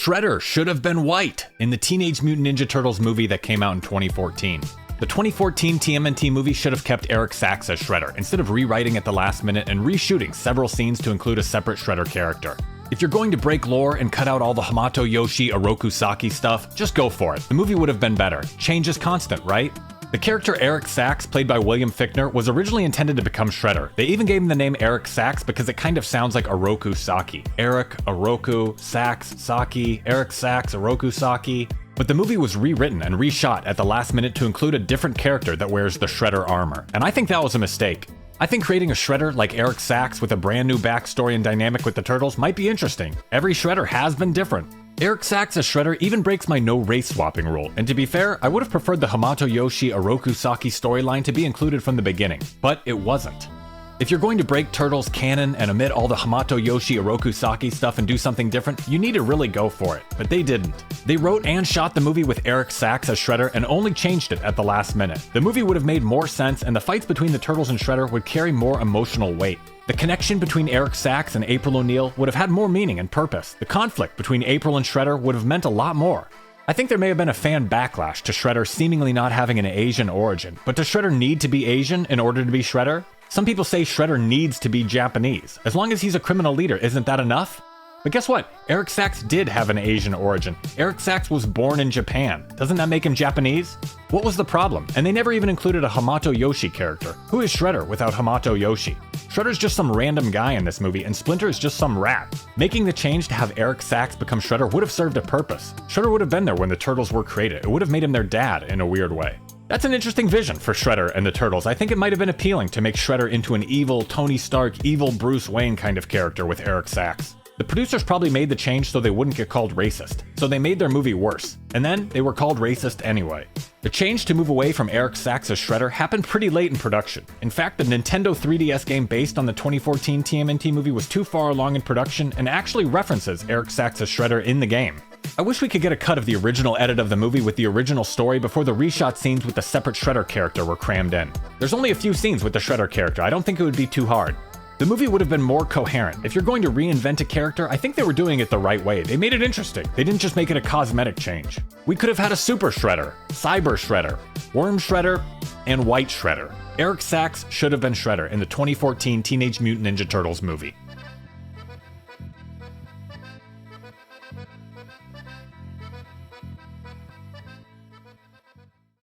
Shredder should have been white in the Teenage Mutant Ninja Turtles movie that came out in 2014. The 2014 TMNT movie should have kept Eric Sachs as Shredder, instead of rewriting at the last minute and reshooting several scenes to include a separate Shredder character. If you're going to break lore and cut out all the Hamato Yoshi Oroku Saki stuff, just go for it. The movie would have been better. Change is constant, right? The character Eric Sachs, played by William Fichtner, was originally intended to become Shredder. They even gave him the name Eric Sachs because it kind of sounds like Oroku Saki. Eric, Oroku, Sachs, Saki, Eric Sachs, Oroku Saki. But the movie was rewritten and reshot at the last minute to include a different character that wears the Shredder armor, and I think that was a mistake. I think creating a Shredder like Eric Sachs with a brand new backstory and dynamic with the Turtles might be interesting. Every Shredder has been different. Eric Sachs as Shredder even breaks my no race swapping rule, and to be fair, I would have preferred the Hamato Yoshi Oroku Saki storyline to be included from the beginning, but it wasn't. If you're going to break Turtles canon and omit all the Hamato Yoshi Oroku Saki stuff and do something different, you need to really go for it, but they didn't. They wrote and shot the movie with Eric Sachs as Shredder and only changed it at the last minute. The movie would have made more sense and the fights between the Turtles and Shredder would carry more emotional weight. The connection between Eric Sachs and April O'Neil would have had more meaning and purpose. The conflict between April and Shredder would have meant a lot more. I think there may have been a fan backlash to Shredder seemingly not having an Asian origin, but does Shredder need to be Asian in order to be Shredder? Some people say Shredder needs to be Japanese. As long as he's a criminal leader, isn't that enough? But guess what? Eric Sachs did have an Asian origin. Eric Sachs was born in Japan. Doesn't that make him Japanese? What was the problem? And they never even included a Hamato Yoshi character. Who is Shredder without Hamato Yoshi? Shredder's just some random guy in this movie, and Splinter is just some rat. Making the change to have Eric Sachs become Shredder would have served a purpose. Shredder would have been there when the Turtles were created. It would have made him their dad in a weird way. That's an interesting vision for Shredder and the Turtles. I think it might have been appealing to make Shredder into an evil Tony Stark, evil Bruce Wayne kind of character with Eric Sachs. The producers probably made the change so they wouldn't get called racist, so they made their movie worse, and then they were called racist anyway. The change to move away from Eric Sachs as Shredder happened pretty late in production. In fact, the Nintendo 3DS game based on the 2014 TMNT movie was too far along in production and actually references Eric Sachs as Shredder in the game. I wish we could get a cut of the original edit of the movie with the original story before the reshot scenes with the separate Shredder character were crammed in. There's only a few scenes with the Shredder character. I don't think it would be too hard. The movie would have been more coherent. If you're going to reinvent a character, I think they were doing it the right way. They made it interesting. They didn't just make it a cosmetic change. We could have had a Super Shredder, Cyber Shredder, Worm Shredder, and White Shredder. Eric Sachs should have been Shredder in the 2014 Teenage Mutant Ninja Turtles movie.